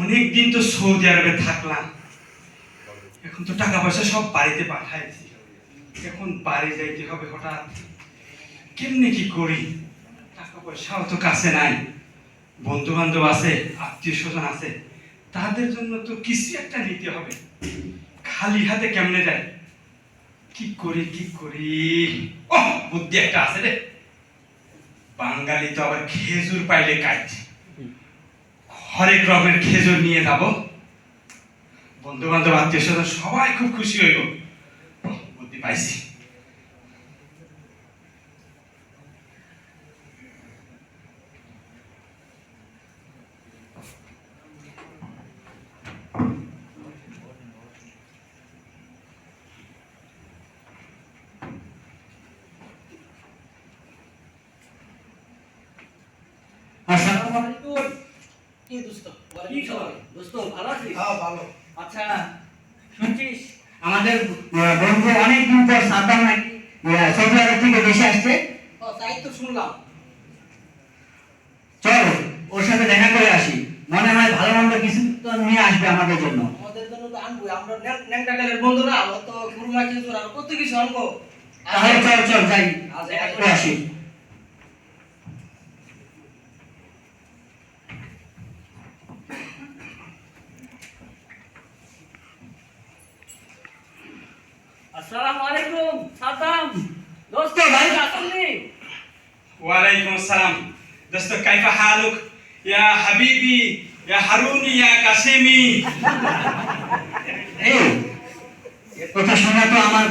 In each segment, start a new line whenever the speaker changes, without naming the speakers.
অনেকদিন তো সৌদি আরবে থাকলাম, এখন তো টাকা পয়সা সব বাড়িতে পাঠাইছি, এখন বাড়ি যাইতে হবে হঠাৎ। কেমনে কি করি? টাকা পয়সাও তো কাছে নাই, বন্ধু বান্ধব আছে, আত্মীয় স্বজন আছে, তাদের জন্য তো কিছু একটা নিতে হবে। খালি হাতে কেমনে যায়? কি করি কি করি? ও বুদ্ধি একটা আছে রে। বাঙালি তো আবার খেজুর পাইলে কাজ, হরেক রকমের খেজুর নিয়ে যাব, বন্ধু বান্ধব আত্মীয় স্বজন সবাই খুব খুশি হইব। বুদ্ধি পাইছি।
আসসালামু আলাইকুম। কি দোস্ত? কি খবর? দোস্ত ভালো আছিস?
হ্যাঁ ভালো।
আচ্ছা, শুনছিস
আমাদের বন্ধু অনেকদিন পর সাদ্দাম নাকি সৌদি আরব থেকে দেশে আসছে।
ও তাই তো শুনলাম।
চল ওর সাথে দেখা করে আসি, মনে হয় ভালো মন্দ কিছু তো নিয়ে আসবে আমাদের জন্য।
আমাদের জন্য তো আনবো, আমরা ন্যাংটাকালের বন্ধুরা, ও তো গুরুমা খেজুর আর কত কিছু আনবো।
তাহলে চল চল যাই, দেখা করে আসি।
আসসালামু আলাইকুম সাদ্দাম। দোস্ত ভাই আসুননি।
ওয়ালাইকুম আসসালাম। দোস্ত কাইফা হালুক ইয়া হাবিবি ইয়া হারুনি ইয়া কাসিমি।
এই কথা শোনা তো আমার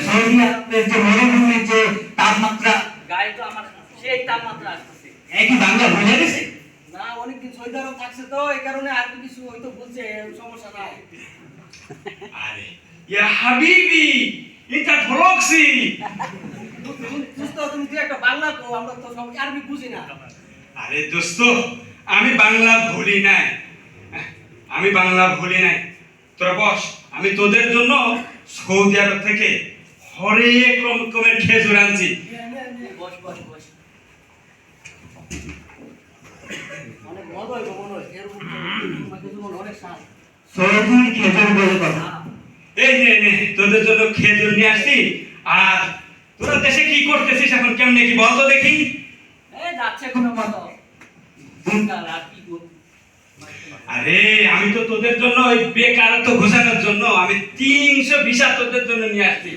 সৌদি আরবের যে মরুভূমির যে তাপমাত্রা,
গায়ে তো আমার সেই তাপমাত্রা আসছে।
একই বাংলা ভুলে গেছে।
না, অনেকদিন সৌদি আরব থাকছে তো এই কারণে আর কিছু হয়তো বলছে, সমস্যা নাই।
আরে ইয়া হাবিবি এটা ঢলকছি।
দোস্ত তুমি তুই একটা বাংলা তো, আমরা তো সব আরবি বুঝি না।
আরে দোস্ত আমি বাংলা ভুলি নাই, আমি বাংলা ভুলি নাই। তোরা বস, আমি তোদের জন্য সৌদি আরব থেকে হরেক রকমের খেজুর আনছি।
বস বস বস। অনেক মজা হইব মনে হয়, এরকম তোমাকে তো মনে হয় অনেক স্বাদ।
সৌদি খেজুর বলে কথা।
এই নে নে তোদের জন্য খেজুর নিয়ে আসছি। আর তোরা দেশে কি করতেছিস এখন, কেমনে কি বল তো দেখি?
এই যাচ্ছে কোনো মতো। দিনকাল আর কি করব?
আরে আমি তো তোদের জন্য ওই বেকারত্ব ঘোষানোর জন্য আমি 300 ভিসা তোদের জন্য নিয়ে আসছি।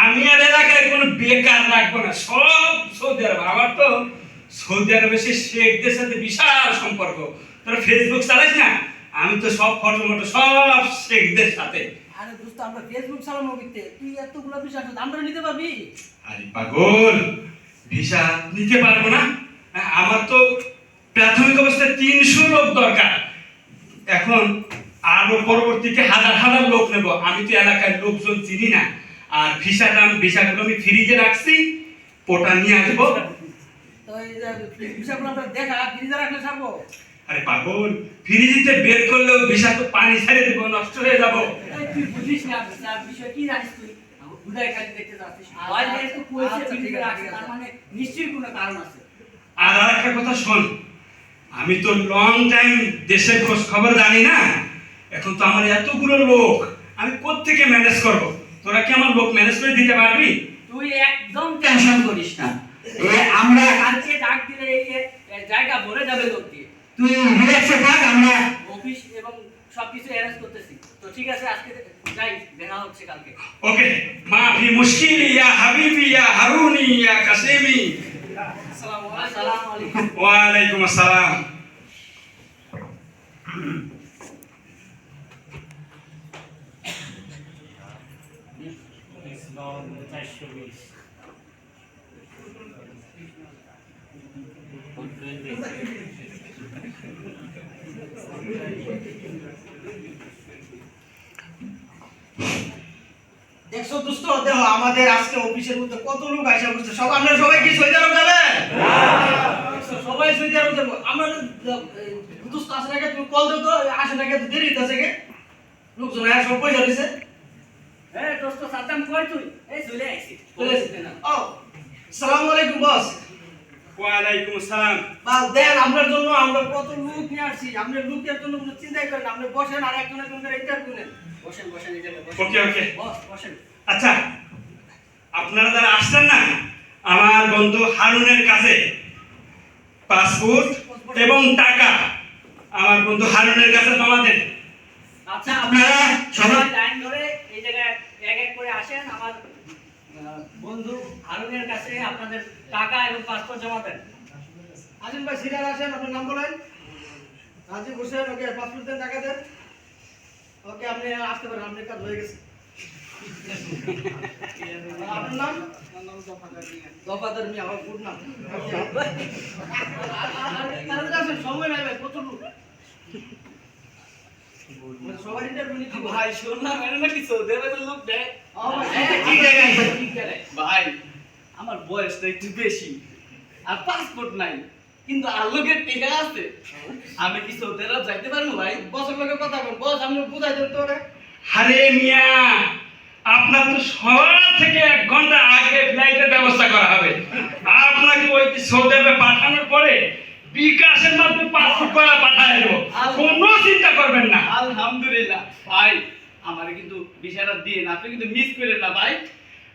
আমি আর এলাকায় কোনো বেকার রাখবো না, সব সৌদি আরব। আমার তো সৌদি আরবে সে শেখদের সাথে বিশাল সম্পর্ক। তোরা ফেসবুক চালাস না? আমি তো সব ফটো মটো সব শেখদের সাথে।
আরে দোস্ত, আমরা ফেসবুক চালানো বিকতে, তুই এতগুলো বিষয় আছে আমরা নিতে পারবি?
আরে পাগল, ভিসা নিতে পারবো না? আমার তো প্রাথমিক অবস্থায় 300 লোক দরকার, এখন আরো পরবর্তীতে হাজার হাজার লোক নেব। আমি তো এলাকার লোকজন চিনি না। আর ভিসাগুলো আমি ফ্রিজে রাখছি, ওটা নিয়ে আসবো।
তো এই যে বিষয়গুলো আমরা দেখা ফ্রিজে রাখলে ছাড়বো?
আরে পাগল, ফ্রিজে বের করলেও ভিসা তো পানি ছেড়ে দেবো, নষ্ট হয়ে যাবো।
এই তুই বুঝিস না স্যার, বিষয় কি জানিস তুই? বুঝাই খালি দেখতে যাচ্ছিস। ভাই একটু কইছে ফ্রিজে রাখছে, তার মানে নিশ্চয়ই কোনো কারণ আছে।
আর আরেকটা কথা শোন, আমি তো লং টাইম দেশের খোঁজ খবর জানি না। এখন তো আমার এতগুলো লোক, আমি কোত্থেকে ম্যানেজ করব? তোরা কি আমার লোক ম্যানেজ করে দিতে পারবি?
তুই একদম
টেনশন করিস না, আমরা
কালকে ডাক দিলে এই জায়গা ভরে যাবে লোক দিয়ে।
তুই রিল্যাক্সে থাক, আমরা
অফিস এবং সবকিছু অ্যারেঞ্জ করতেছি। তো ঠিক আছে, আজকে যাই, দেখা হচ্ছে কালকে।
ওকে, মাফি মুশকিল ইয়া হাবিবি ইয়া হারুনি ইয়া কাসিমি।
আসসালামু আলাইকুম।
ওয়ালাইকুম আসসালাম।
দেখছো দোস্ত, দেখো আমাদের আজকে অফিসের মধ্যে কত লোক আইসা বসছে। সব আপনারা সবাই কি সৌদি আরব যাবেন?
সবাই সৌদি আরব যাবো। আমরা দোস্ত আসে নাকি, তুমি কল দাও তো, আসে নাকি এত দেরি হইতাছে কে?
লোকজন আয়া সব পয়সা দিছে।
এই দোস্ত সাদ্দাম কই তুই? এই চলে আইছি।
চলে এসেছে না? ও, আসসালামু আলাইকুম বস।
ওয়ালাইকুম আসসালাম।
বাস দেন আপনার জন্য আমরা কত লোক নিয়ে আসছি, আপনার লোকের জন্য কোনো চিন্তাই করেন না। আপনি বসেন আর একজন একজন করে ইন্টারভিউ নেন। বসেন বসেন এই জায়গায় বসেন।
ওকে ওকে।
বস বসেন।
আচ্ছা, আপনারা যারা আসছেন না, আমার বন্ধু হারুনের কাছে পাসপোর্ট এবং টাকা আমার বন্ধু হারুনের কাছে জমা দেন।
আচ্ছা
আপনারা
সবাই
সবাই
লাইন ধরে এই জায়গায় এক এক করে আসেন। আমার বন্ধু হারুনের কাছে আপনাদের টাকা এবং পাসপোর্ট জমা দেন।
আসেন ভাই, সিরিয়াল আসেন, আপনার নাম বলেন। রাজীব হোসেন, ওকে পাসপোর্ট দেন, টাকা দেন। ওকে, আপনি আসতে পারেন, আপনার কাজ হয়ে গেছে। আপনার নাম? দফাদার মিয়া, আমার গুড নাম। তাড়াতাড়ি আসেন, সময় নাই ভাই, প্রচুর লোক। মানে সবার ইন্টারভিউ নিতে হবে।
ভাই শুনলাম এর নাকি সৌদি আরবের লোক দেয়।
ঠিক জায়গায় আছেন।
ভাই আমার বয়সটা একটু বেশি আর পাসপোর্ট নাই, কিন্তু আর লোকের টিকা আছে। আমি কি সৌদি আরব যাইতে পারবো ভাই?
বসের লোকের কথা বল, বস, আপনি বুঝাই দেন তো ওরে।
আরে মিয়া, আপনার তো শহর থেকে 1 ঘন্টা আগে ফ্লাইটের ব্যবস্থা করা হবে। আপনাকে ওই সৌদি আরবে পাঠানোর পরে বিকাশের মাধ্যমে পাসপোর্ট করা পাঠায় দেবো, কোনো চিন্তা করবেন না।
আলহামদুলিল্লাহ ভাই, আমারে কিন্তু বিষয়টা দিয়ে না, আপনি কিন্তু মিস করেন না ভাই।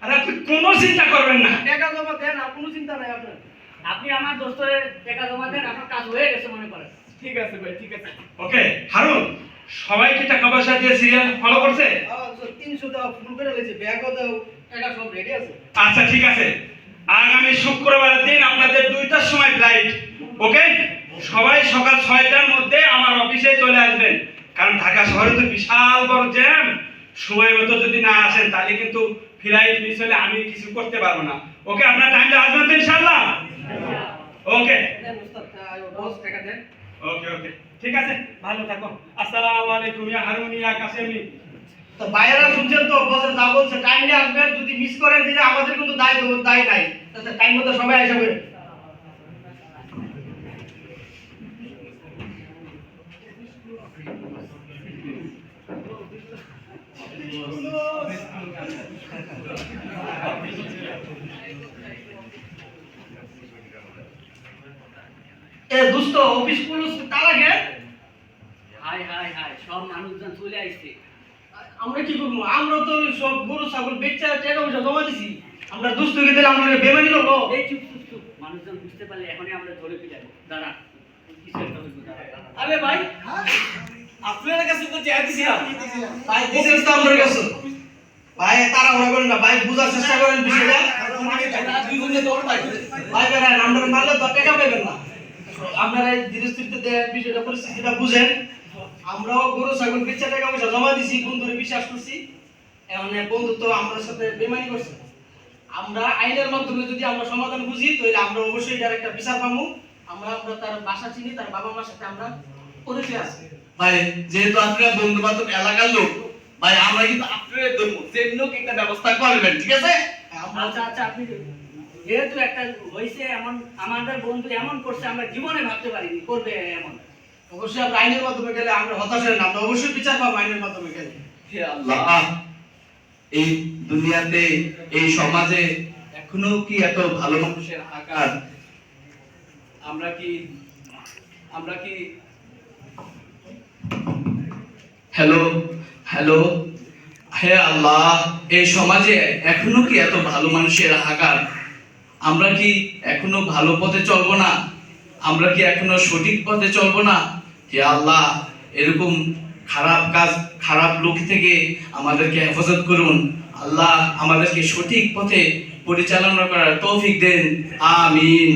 আর আপনি কোনো চিন্তা করবেন না।
টাকা জমা দেন, আর কোনো চিন্তা নাই আপনার।
আপনি আমার দোস্তরের টাকা জমা দেন, আপনার কাজ হয়ে গেছে মনে করেন। ঠিক আছে ভাই, ঠিক আছে।
ওকে হারুন, সবাই কি টাকা পয়সা দিয়ে সিরিয়াল ফলো করছে?
300 দাও, ফুল করে লেছে, ব্যাগও দাও, টাকা সব রেডি আছে।
আচ্ছা ঠিক আছে, আগামী শুক্রবারের দিন আপনাদের 2টার সময় ফ্লাইট। ওকে, সবাই সকাল 6টার মধ্যে আমার অফিসে চলে আসবেন, কারণ ঢাকা শহরে তো বিশাল বড় জ্যাম। সময় মতো যদি না আসেন তাহলে কিন্তু ফ্লাইট মিস হলে আমি কিছু করতে পারবো না। ওকে, আপনার টাইমটা আসবেন তো ইনশাআল্লাহ? ওকে
দেন উস্তাদ, বস টাকা দেন।
ওকে ওকে, ঠিক আছে, ভালো থাকো। আসসালামু আলাইকুম ইয়া হারুন ইয়া কাসেমি।
তো ভাইয়েরা শুনছেন তো, বসের যা বলছে, টাইমে আসবেন। যদি মিস করেন দিলে আমাদের কিন্তু দায় নাই। টাইম মতো সবাই আসবে। এ দোস্ত, অফিস পুলিশ তালা কে?
হাই হাই হাই, সব মানুষজন চলে আইছে।
আমরা কি করবো? আমরা তো সব গরু ছাগল বেচা টাকা পয়সা জমা দিছি। আমরা দুস্থকে দিলে আমরা বেমানি করবো।
এই চুপ চুপ চুপ, মানুষজন বুঝতে পারলে এখনই আমরা ধরে পিটাবো। দাঁড়া, কিছু একটা হইব, দাঁড়া। আরে ভাই, আপনার কাছে তো চেয়ে দিছিলাম।
ভাই দিছিস তো আমাদের কাছে। ভাই তারা ওরা করেন না, ভাই বুঝার চেষ্টা করেন বিষয়টা।
দুইজনে দৌড় পাই।
ভাই বেড়ায় আমরা মারলে তো টাকা পাবেন না। আপনারা এই ধীরে স্থিরতে বিষয়টা পরিস্থিতিটা বুঝেন। আমরাও গরু ছাগল বেচা টাকা পয়সা জমা দিছি, বন্ধুরে বিশ্বাস করছি। এখন বন্ধু তো আমাদের সাথে বেমানি করছে। আমরা আইনের মাধ্যমে যদি আমরা সমাধান বুঝি, তাহলে আমরা অবশ্যই এটার একটা বিচার পাবো। আমরা তার বাসা চিনি, তার বাবা মার সাথে আমরা পরিচয় আছে।
ভাই যেহেতু আপনারা বন্ধু বান্ধব এলাকার লোক, ভাই আমরা কিন্তু আপনাদের ধর্ম যেন একটা ব্যবস্থা করবেন, ঠিক আছে?
আচ্ছা আচ্ছা, আপনি যেহেতু একটা হয়েছে এমন, আমাদের বন্ধু এমন করছে, আমরা জীবনে ভাবতে পারিনি করবে এমন।
অবশ্যই আমরা আইনের মাধ্যমে গেলে আমরা হতাশ হই না, আমরা অবশ্যই বিচার পাবো আইনের মাধ্যমে গেলে।
হে আল্লাহ, এই দুনিয়াতে এই সমাজে এখনো কি এত ভালো মানুষের আকার? আমরা কি হ্যালো হ্যালো, হে আল্লাহ, এই সমাজে এখনো কি এত ভালো মানুষের হাহাকার? আমরা কি এখনো ভালো পথে চলবো না? আমরা কি এখনো সঠিক পথে চলবো না? হে আল্লাহ, এরকম খারাপ কাজ, খারাপ লোক থেকে আমাদেরকে হেফাজত করুন। আল্লাহ আমাদেরকে সঠিক পথে পরিচালনা করার তৌফিক দেন। আমিন।